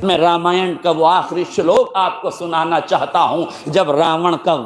میں رامائن کا وہ آخری شلوک آپ کو سنانا چاہتا ہوں، جب راون کا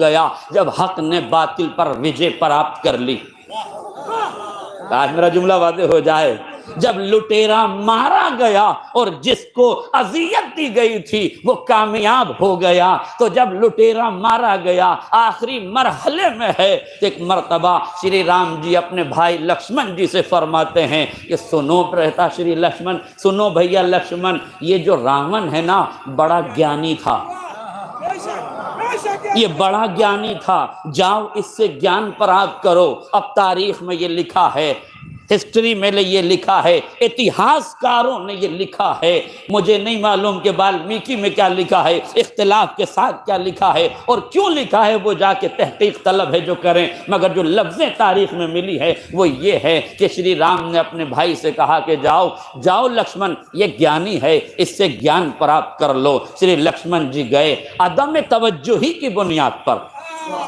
گیا، جب حق نے باطل پر وجے پراپت کر لی۔ آج میرا جملہ واضح ہو جائے، جب لٹیرا مارا گیا اور جس کو اذیت دی گئی تھی وہ کامیاب ہو گیا، تو جب لٹیرا مارا گیا آخری مرحلے میں ہے، ایک مرتبہ شری رام جی اپنے بھائی لکشمن جی سے فرماتے ہیں کہ سنو رہتا شری لکشمن، سنو بھیا لکشمن، یہ جو راون ہے نا بڑا گیانی تھا، یہ بڑا گیانی تھا، جاؤ اس سے گیان پراپت کرو۔ اب تاریخ میں یہ لکھا ہے، ہسٹری میں یہ لکھا ہے، اتہاسکاروں نے یہ لکھا ہے، مجھے نہیں معلوم کہ والمیکی میں کیا لکھا ہے، اختلاف کے ساتھ کیا لکھا ہے اور کیوں لکھا ہے، وہ جا کے تحقیق طلب ہے جو کریں، مگر جو لفظیں تاریخ میں ملی ہے وہ یہ ہے کہ شری رام نے اپنے بھائی سے کہا کہ جاؤ جاؤ لکشمن، یہ گیانی ہے، اس سے گیان پراپت کر لو۔ شری لکشمن جی گئے، عدم توجہی کی بنیاد پر،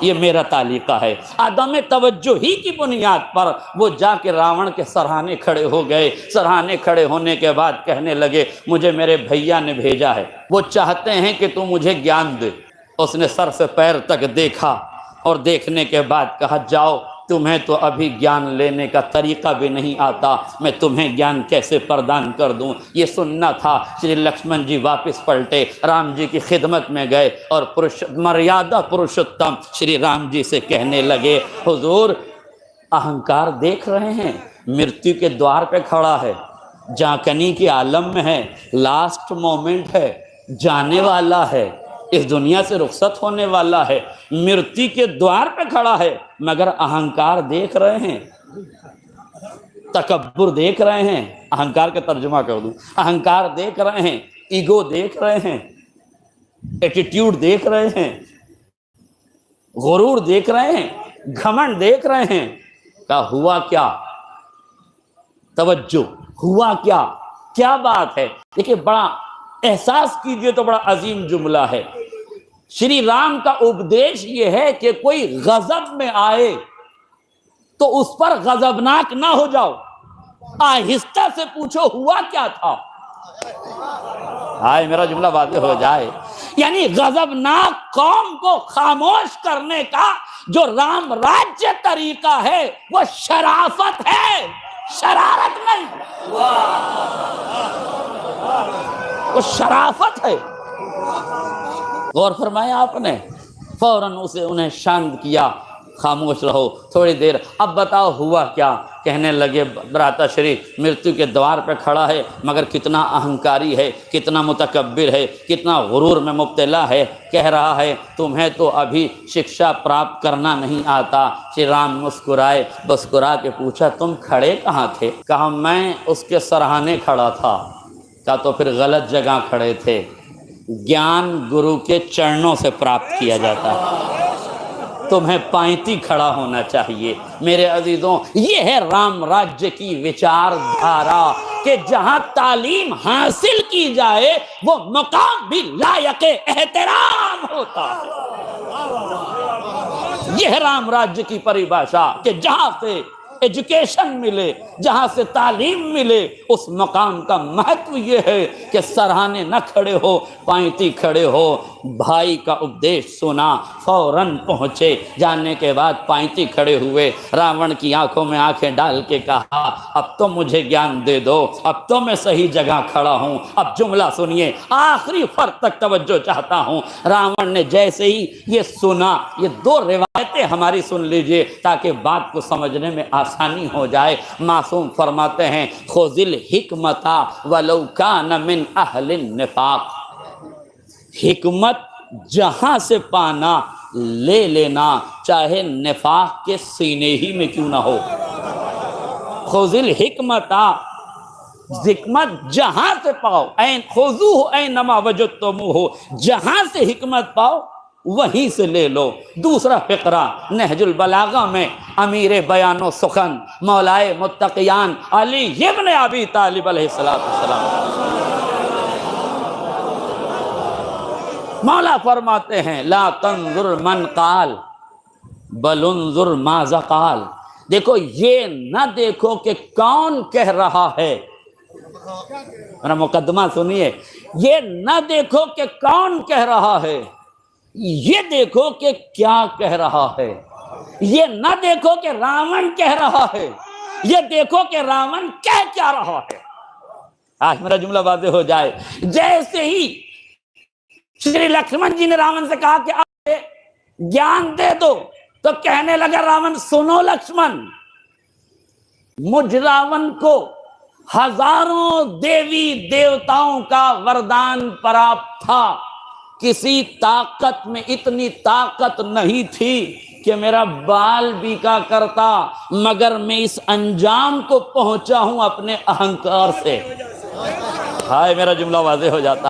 یہ میرا تعلیقہ ہے، عدم توجہ ہی کی بنیاد پر وہ جا کے راون کے سرہانے کھڑے ہو گئے۔ سرہانے کھڑے ہونے کے بعد کہنے لگے مجھے میرے بھیا نے بھیجا ہے، وہ چاہتے ہیں کہ تو مجھے گیان دے۔ اس نے سر سے پیر تک دیکھا اور دیکھنے کے بعد کہا جاؤ، تمہیں تو ابھی گیان لینے کا طریقہ بھی نہیں آتا، میں تمہیں گیان کیسے پردان کر دوں۔ یہ سننا تھا۔ شری لکشمن جی واپس پلٹے، رام جی کی خدمت میں گئے اور مریادہ پروشتم شری رام جی سے کہنے لگے حضور اہنکار دیکھ رہے ہیں، مرتیو کے دوار پہ کھڑا ہے، جانکنی کے عالم میں ہے، لاسٹ مومنٹ ہے، جانے والا ہے، اس دنیا سے رخصت ہونے والا ہے، مرتی کے دوار پہ کھڑا ہے، مگر اہنکار دیکھ رہے ہیں، تکبر دیکھ رہے ہیں۔ اہنکار کا ترجمہ کر دوں، اہنکار دیکھ رہے ہیں، ایگو دیکھ رہے ہیں، ایٹیٹیوڈ دیکھ رہے ہیں، غرور دیکھ رہے ہیں، گھمنڈ دیکھ رہے ہیں۔ کہا ہوا کیا؟ توجہ، ہوا کیا؟ کیا بات ہے؟ دیکھیں بڑا احساس کیجئے تو بڑا عظیم جملہ ہے۔ شری رام کا اپدیش یہ ہے کہ کوئی غضب میں آئے تو اس پر غضبناک نہ ہو جاؤ، آہستہ سے پوچھو ہوا کیا تھا۔ ہائے میرا جملہ واضح ہو جائے، یعنی غضبناک قوم کو خاموش کرنے کا جو رام راجیہ طریقہ ہے وہ شرافت ہے، شرارت نہیں، وہ شرافت ہے۔ غور فرمایا آپ نے، فوراً انہیں شانت کیا، خاموش رہو تھوڑی دیر، اب بتاؤ ہوا کیا؟ کہنے لگے براتا شریف مرتیو کے دوار پہ کھڑا ہے، مگر کتنا اہنکاری ہے، کتنا متکبر ہے، کتنا غرور میں مبتلا ہے، کہہ رہا ہے تمہیں تو ابھی شکشا پراپت کرنا نہیں آتا۔ شری رام مسکرائے، مسکرا کے پوچھا تم کھڑے کہاں تھے؟ کہا میں اس کے سرہانے کھڑا تھا۔ کہا تو پھر غلط جگہ کھڑے تھے، گیان گرو کے چرنوں سے پراپت کیا جاتا ہے، تمہیں پائنتی کھڑا ہونا چاہیے۔ میرے عزیزوں یہ ہے رام راجیہ کی وچار دھارا کہ جہاں تعلیم حاصل کی جائے وہ مقام بھی لائق احترام ہوتا ہے۔ یہ ہے رام راجیہ کی پریبھاشا کہ جہاں سے ایجوکیشن ملے، جہاں سے تعلیم ملے، اس مقام کا مہتو یہ ہے کہ سرہانے نہ کھڑے ہو، پائنتی کھڑے ہو۔ بھائی کا اپدیش سنا، فوراً پہنچے، جانے کے بعد پائنتی کھڑے ہوئے، راون کی آنکھوں میں آنکھیں ڈال کے کہا اب تو مجھے گیان دے دو، اب تو میں صحیح جگہ کھڑا ہوں۔ اب جملہ سنیے، آخری فرق تک توجہ چاہتا ہوں۔ راون نے جیسے ہی یہ سنا، یہ دو روایتیں ہماری سن لیجئے تاکہ بات کو سمجھنے میں آسانی ہو جائے۔ معصوم فرماتے ہیں خذ الحکمت ولو کان من اہل النفاق، حکمت جہاں سے پانا لے لینا، چاہے نفاق کے سینے ہی میں کیوں نہ ہو۔ خذ الحکمت، حکمت جہاں سے پاؤ، خذوہ اینما وجدتموہ، جہاں سے حکمت پاؤ وہیں سے لے لو۔ دوسرا فقرہ نہج البلاغہ میں امیر بیان و سخن مولائے متقیان علی ابن ابی طالب علیہ السلام، مولا فرماتے ہیں لا تنظر من قال بل انظر ماذا قال، دیکھو یہ نہ دیکھو کہ کون کہہ رہا ہے، میرا مقدمہ سنیے، یہ نہ دیکھو کہ کون کہہ رہا ہے، یہ دیکھو کہ کیا کہہ رہا ہے۔ یہ نہ دیکھو کہ راون کہہ رہا ہے، یہ دیکھو کہ راون کہہ کیا رہا ہے۔ آج میرا جملہ واضح ہو جائے۔ جیسے ہی شری لکشمن جی نے راون سے کہا کہ آپ گیان دے دو، تو کہنے لگا راون، سنو لکشمن، مجھ راون کو ہزاروں دیوی دیوتاؤں کا وردان پراپت تھا، کسی طاقت میں اتنی طاقت نہیں تھی کہ میرا بال بیکا کرتا، مگر میں اس انجام کو پہنچا ہوں اپنے اہنکار سے۔ ہائے میرا جملہ واضح ہو جاتا،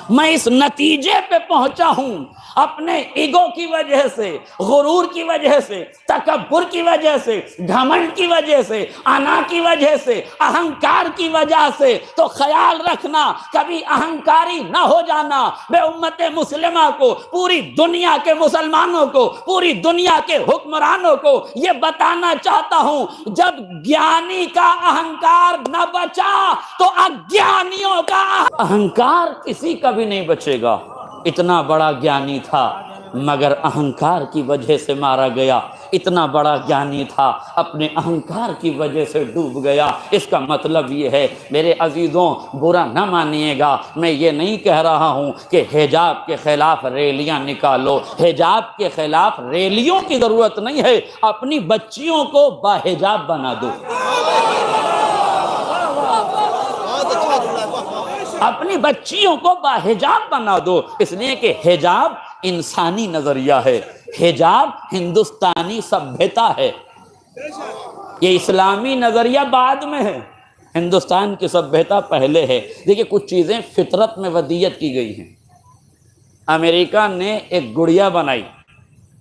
میں اس نتیجے پہ پہنچا ہوں اپنے ایگو کی وجہ سے، غرور کی وجہ سے، تکبر کی وجہ سے، گھمنڈ کی وجہ سے، انا کی وجہ سے، اہنکار کی وجہ سے۔ تو خیال رکھنا، کبھی اہنکاری نہ ہو جانا۔ میں امت مسلمہ کو، پوری دنیا کے مسلمانوں کو، پوری دنیا کے حکمرانوں کو یہ بتانا چاہتا ہوں، جب گیانی کا اہنکار نہ بچا تو اگیانیوں کا اہنکار کسی کا بھی نہیں بچے گا۔ اتنا بڑا گیانی تھا مگر اہنکار کی وجہ سے مارا گیا، اتنا بڑا گیانی تھا اپنے اہنکار کی وجہ سے ڈوب گیا۔ اس کا مطلب یہ ہے میرے عزیزوں، برا نہ مانیے گا، میں یہ نہیں کہہ رہا ہوں کہ حجاب کے خلاف ریلیاں نکالو، حجاب کے خلاف ریلیوں کی ضرورت نہیں ہے، اپنی بچیوں کو باحجاب بنا دو، اپنی بچیوں کو باحجاب بنا دو، اس لیے کہ حجاب انسانی نظریہ ہے، حجاب ہندوستانی سبھیتا ہے، یہ اسلامی نظریہ بعد میں ہے، ہندوستان کی سبھیتا پہلے ہے۔ دیکھیں کچھ چیزیں فطرت میں ودیت کی گئی ہیں۔ امریکہ نے ایک گڑیا بنائی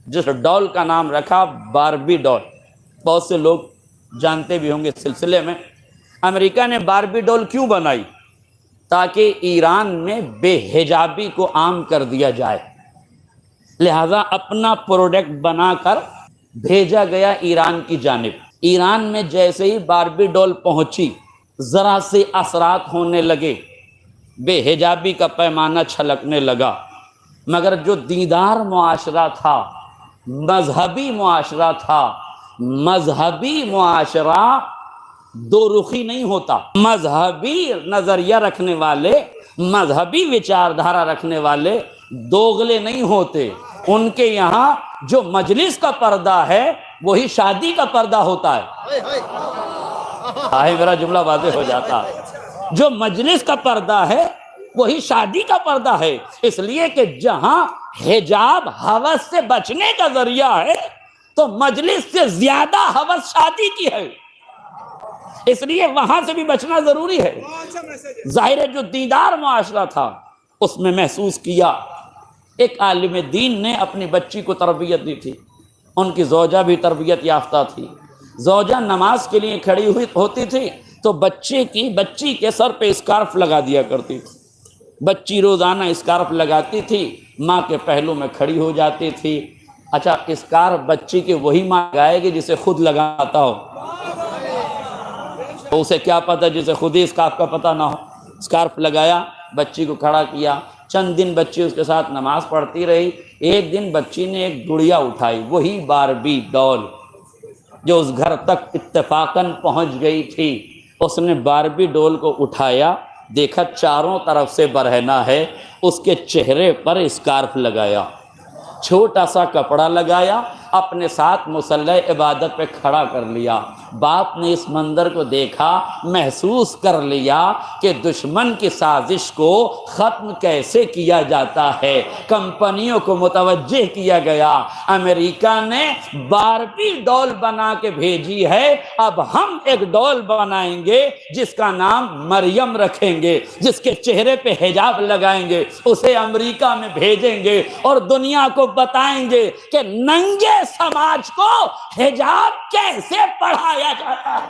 جس ڈال کا نام رکھا باربی ڈال، بہت سے لوگ جانتے بھی ہوں گے اس سلسلے میں۔ امریکہ نے باربی ڈال کیوں بنائی؟ تاکہ ایران میں بے حجابی کو عام کر دیا جائے، لہذا اپنا پروڈکٹ بنا کر بھیجا گیا ایران کی جانب۔ ایران میں جیسے ہی باربی ڈول پہنچی، ذرا سے اثرات ہونے لگے، بے حجابی کا پیمانہ چھلکنے لگا، مگر جو دیندار معاشرہ تھا، مذہبی معاشرہ تھا، مذہبی معاشرہ دو رخی نہیں ہوتا، مذہبی نظریہ رکھنے والے، مذہبی وچاردھارا رکھنے والے دوغلے نہیں ہوتے، ان کے یہاں جو مجلس کا پردہ ہے وہی شادی کا پردہ ہوتا ہے۔ آئے میرا جملہ واضح ہو جاتا ہے، جو مجلس کا پردہ ہے وہی شادی کا پردہ ہے، اس لیے کہ جہاں حجاب ہوس سے بچنے کا ذریعہ ہے تو مجلس سے زیادہ ہوس شادی کی ہے، اس لیے وہاں سے بھی بچنا ضروری ہے۔ ظاہر ہے جو دیندار معاشرہ تھا اس میں محسوس کیا، ایک عالم دین نے اپنی بچی کو تربیت دی تھی، ان کی زوجہ بھی تربیت یافتہ تھی، زوجہ نماز کے لیے کھڑی ہوئی ہوتی تھی تو بچی کے سر پہ اسکارف لگا دیا کرتی تھی، بچی روزانہ اسکارف لگاتی تھی، ماں کے پہلو میں کھڑی ہو جاتی تھی۔ اچھا اسکارف بچی کی وہی ماں لگائے گی جسے خود لگاتا ہو، تو اسے کیا پتہ جسے خود ہی اسکارف کا پتہ نہ ہو۔ اسکارف لگایا، بچی کو کھڑا کیا، چند دن بچی اس کے ساتھ نماز پڑھتی رہی۔ ایک دن بچی نے ایک گڑیا اٹھائی، وہی باربی ڈال جو اس گھر تک اتفاقاً پہنچ گئی تھی، اس نے باربی ڈول کو اٹھایا، دیکھا چاروں طرف سے برہنہ ہے، اس کے چہرے پر اسکارف لگایا، چھوٹا سا کپڑا لگایا، اپنے ساتھ مصلی عبادت پہ کھڑا کر لیا۔ باپ نے اس منظر کو دیکھا، محسوس کر لیا کہ دشمن کی سازش کو ختم کیسے کیا جاتا ہے۔ کمپنیوں کو متوجہ کیا گیا، امریکہ نے باربی ڈول بنا کے بھیجی ہے، اب ہم ایک ڈول بنائیں گے جس کا نام مریم رکھیں گے، جس کے چہرے پہ حجاب لگائیں گے، اسے امریکہ میں بھیجیں گے اور دنیا کو بتائیں گے کہ ننگے سماج کو حجاب کیسے پڑھایا جاتا ہے۔